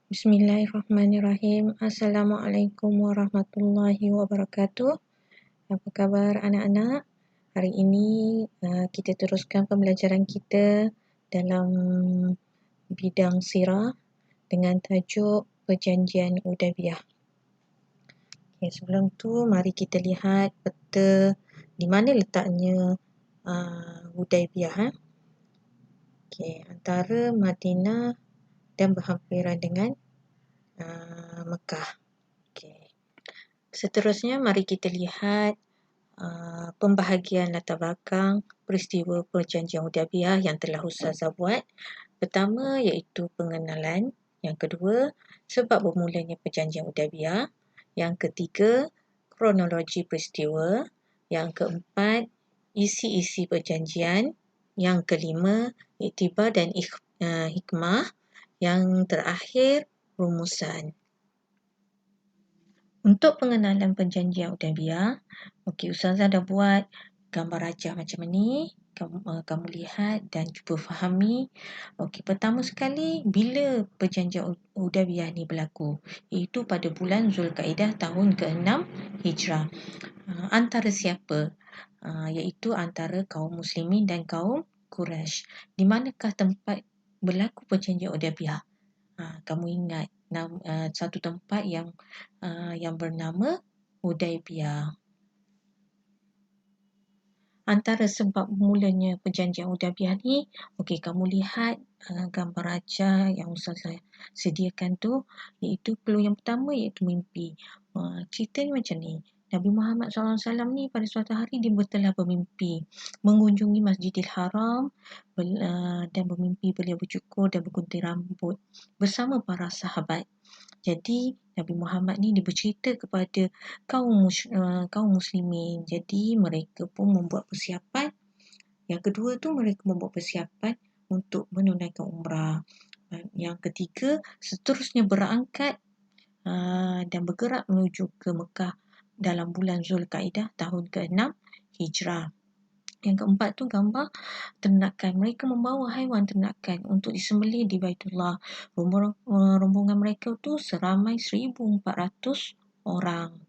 Bismillahirrahmanirrahim. Assalamualaikum warahmatullahi wabarakatuh. Apa khabar anak-anak? Hari ini kita teruskan pembelajaran kita dalam bidang sirah dengan tajuk Perjanjian Hudaibiyah. Okay, sebelum tu mari kita lihat peta di mana letaknya Hudaibiyah. Okay, antara Madinah dan berhampiran dengan Mekah. Okay. Seterusnya mari kita lihat pembahagian latar belakang peristiwa Perjanjian Hudaibiyah yang telah Ustazah buat. Pertama iaitu pengenalan, yang kedua sebab bermulanya Perjanjian Hudaibiyah, yang ketiga kronologi peristiwa, yang keempat isi-isi perjanjian, yang kelima iktibar dan hikmah, yang terakhir rumusan. Untuk pengenalan Perjanjian Hudaibiyah, okey, Ustazah dah buat gambar rajah macam ni. Kamu lihat dan cuba fahami. Okey, pertama sekali bila Perjanjian Hudaibiyah ni berlaku? Iaitu pada bulan Zulkaidah tahun ke-6 Hijrah. Antara siapa? Iaitu antara kaum muslimin dan kaum Quraisy. Di manakah tempat berlaku Perjanjian Hudaibiyah? Kamu ingat satu tempat yang bernama Hudaibiyah. Antara sebab mulanya Perjanjian Hudaibiyah ni, okey, kamu lihat gambar rajah yang Ustazah sediakan tu, iaitu clue yang pertama iaitu mimpi. Cerita ni macam ni. Nabi Muhammad SAW ni pada suatu hari dia telah bermimpi mengunjungi Masjidil Haram dan bermimpi beliau bercukur dan bergunting rambut bersama para sahabat. Jadi Nabi Muhammad ni dia bercerita kepada kaum muslimin. Jadi mereka pun membuat persiapan. Yang kedua tu mereka membuat persiapan untuk menunaikan umrah. Yang ketiga seterusnya berangkat dan bergerak menuju ke Mekah dalam bulan Zulkaidah tahun ke-6 Hijrah. Yang keempat tu gambar ternakan. Mereka membawa haiwan ternakan untuk disembelih di Baitullah. Rombongan mereka tu seramai 1,400 orang.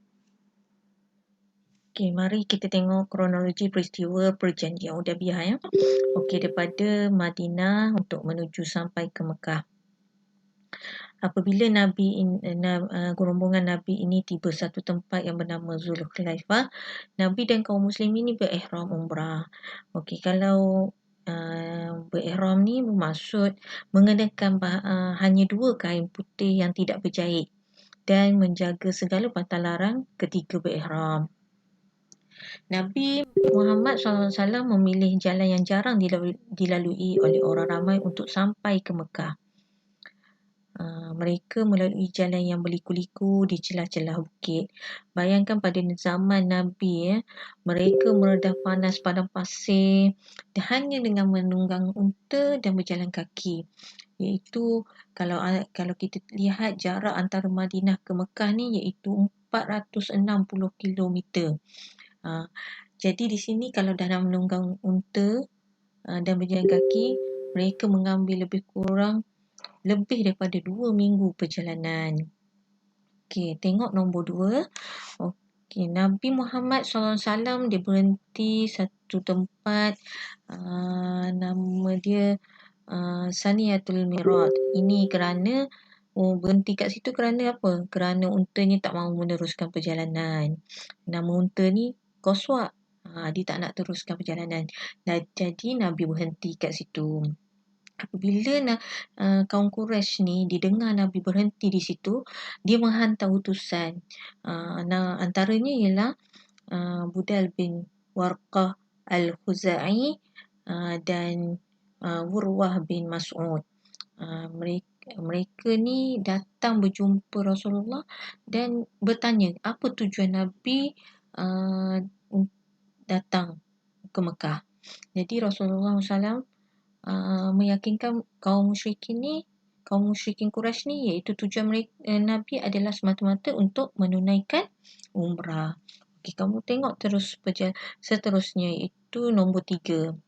Okey, mari kita tengok kronologi peristiwa Perjanjian Hudaibiyah ya. Okey, daripada Madinah untuk menuju sampai ke Mekah. Apabila rombongan Nabi ini tiba satu tempat yang bernama Zulkhuwaifah, Nabi dan kaum muslimin ini berihram umrah. Okey, kalau berihram ni bermaksud mengenakan hanya 2 kain putih yang tidak berjahit dan menjaga segala batal larang ketika berihram. Nabi Muhammad SAW memilih jalan yang jarang dilalui oleh orang ramai untuk sampai ke Mekah. Mereka melalui jalan yang berliku-liku di celah-celah bukit. Bayangkan pada zaman Nabi, mereka meredah panas padang pasir hanya dengan menunggang unta dan berjalan kaki. Iaitu kalau kita lihat jarak antara Madinah ke Mekah ni iaitu 460 kilometer. Jadi di sini kalau dah nak menunggang unta dan berjalan kaki, mereka mengambil lebih kurang lebih daripada 2 minggu perjalanan. Okey, tengok nombor 2. Okey, Nabi Muhammad SAW dia berhenti satu tempat, nama dia Saniyatul Mirad. Ini kerana berhenti kat situ kerana apa? Kerana untanya tak mahu meneruskan perjalanan. Nama unta ni Qaswa. Dia tak nak teruskan perjalanan. Jadi Nabi berhenti kat situ. Apabila kaum Quraisy ni didengar Nabi berhenti di situ, dia menghantar utusan. Antaranya ialah Budal bin Warqah Al-Khuzai dan Urwah bin Mas'ud. Mereka ni datang berjumpa Rasulullah dan bertanya apa tujuan Nabi datang ke Mekah. Jadi Rasulullah SAW meyakinkan kaum musyrikin Quraisy ni iaitu tujuan Nabi adalah semata-mata untuk menunaikan umrah. Okey, kamu tengok terus seterusnya iaitu nombor 3.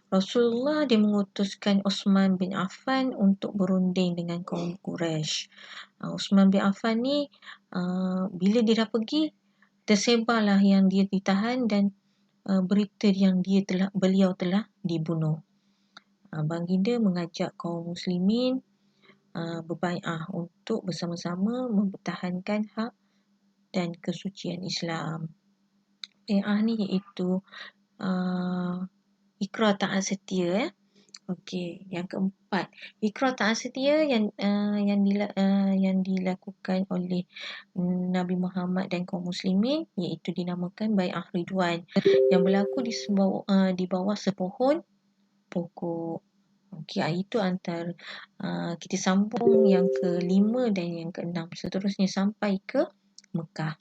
Rasulullah dia mengutuskan Osman bin Affan untuk berunding dengan kaum Quraisy. Osman bin Affan ni bila dia dah pergi, tersebarlah yang dia ditahan dan berita yang beliau telah dibunuh. Baginda mengajak kaum muslimin berbai'ah untuk bersama-sama mempertahankan hak dan kesucian Islam. Bai'ah ni iaitu ikrar taat setia. Okey, yang keempat, ikrar taat setia yang dilakukan oleh Nabi Muhammad dan kaum muslimin iaitu dinamakan Bai'ah Ridwan yang berlaku di bawah sepohon pokok. Okey, itu antara kita sambung yang kelima dan yang keenam, seterusnya sampai ke Mekah.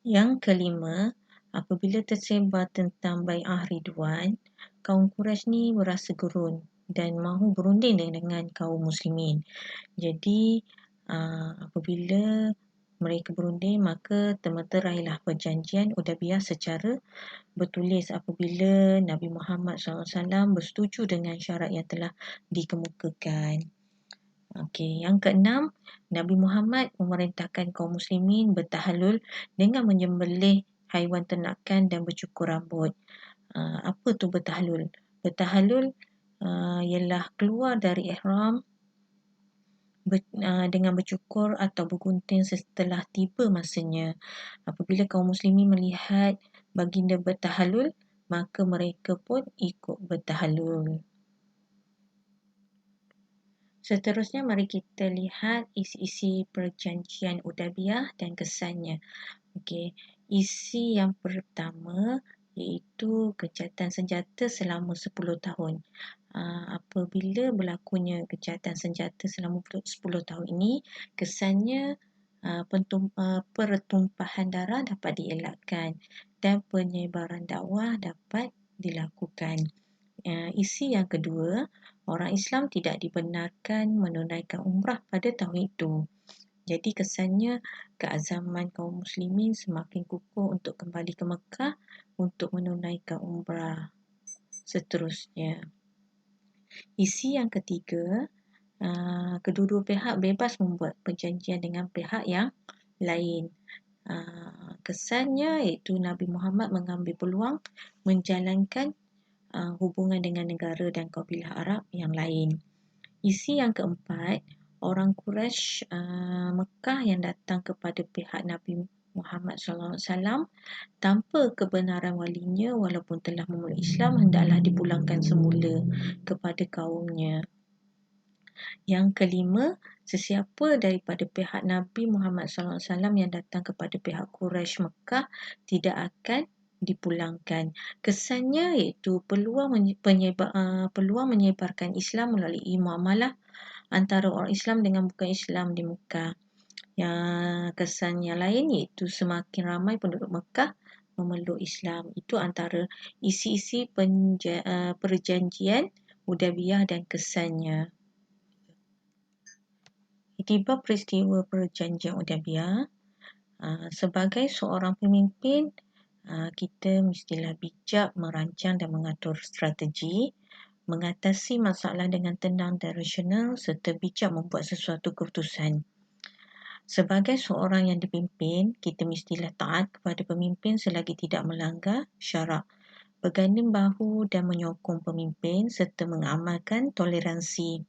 Yang kelima, apabila tersebar tentang Bai'ah Ridwan, kaum Quraisy ni berasa gerun dan mahu berunding dengan kaum muslimin. Jadi apabila mereka berunding, maka termeterailah perjanjian Hudaybiyah secara bertulis apabila Nabi Muhammad SAW bersetuju dengan syarat yang telah dikemukakan. Okey, yang keenam, Nabi Muhammad memerintahkan kaum muslimin bertahallul dengan menyembelih haiwan ternakan dan bercukur rambut. Apa tu bertahallul? Bertahallul ialah keluar dari ihram dengan bercukur atau bergunting setelah tiba masanya. Apabila kaum muslimin melihat baginda bertahallul, maka mereka pun ikut bertahallul. Seterusnya, mari kita lihat isi-isi perjanjian Hudaybiyah dan kesannya. Okey, isi yang pertama iaitu kejahatan senjata selama 10 tahun. Apabila berlakunya kejahatan senjata selama 10 tahun ini, kesannya pertumpahan darah dapat dielakkan dan penyebaran dakwah dapat dilakukan. Isi yang kedua, orang Islam tidak dibenarkan menunaikan umrah pada tahun itu. Jadi kesannya keazaman kaum muslimin semakin kukuh untuk kembali ke Mekah untuk menunaikan umrah. Seterusnya, isi yang ketiga, kedua-dua pihak bebas membuat perjanjian dengan pihak yang lain. Kesannya iaitu Nabi Muhammad mengambil peluang menjalankan hubungan dengan negara dan kabilah Arab yang lain. Isi yang keempat, orang Quraisy Mekah yang datang kepada pihak Nabi Muhammad SAW tanpa kebenaran walinya walaupun telah memeluk Islam hendaklah dipulangkan semula kepada kaumnya. Yang kelima, sesiapa daripada pihak Nabi Muhammad SAW yang datang kepada pihak Quraisy Mekah tidak akan dipulangkan. Kesannya iaitu peluang menyebarkan Islam melalui muamalah antara orang Islam dengan bukan Islam di Mekah. Yang kesan yang lain iaitu semakin ramai penduduk Mekah memeluk Islam. Itu antara isi-isi perjanjian Hudaybiyah dan kesannya. Iktibar peristiwa perjanjian Hudaybiyah, sebagai seorang pemimpin, kita mestilah bijak merancang dan mengatur strategi, mengatasi masalah dengan tenang dan rasional serta bijak membuat sesuatu keputusan. Sebagai seorang yang dipimpin, kita mestilah taat kepada pemimpin selagi tidak melanggar syarak, berganding bahu dan menyokong pemimpin serta mengamalkan toleransi.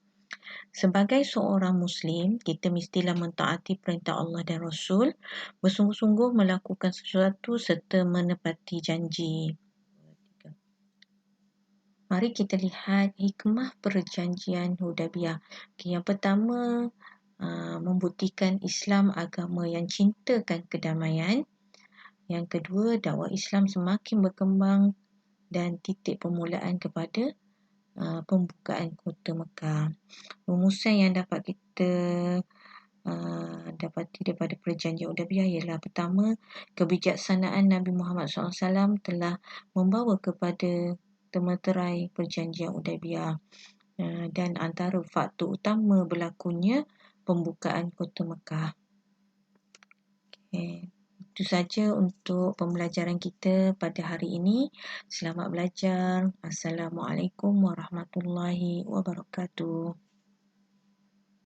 Sebagai seorang Muslim, kita mestilah mentaati perintah Allah dan Rasul, bersungguh-sungguh melakukan sesuatu serta menepati janji. Mari kita lihat hikmah perjanjian Hudaybiyah. Yang pertama, membuktikan Islam agama yang cintakan kedamaian. Yang kedua, dakwah Islam semakin berkembang dan titik permulaan kepada pembukaan kota Mekah. Rumusan yang dapat kita dapati daripada perjanjian Hudaybiyah ialah pertama, kebijaksanaan Nabi Muhammad SAW telah membawa kepada termeterai perjanjian Hudaybiyah dan antara faktor utama berlakunya pembukaan kota Mekah. Okay. itu saja untuk pembelajaran kita pada hari ini. Selamat belajar. Assalamualaikum warahmatullahi wabarakatuh.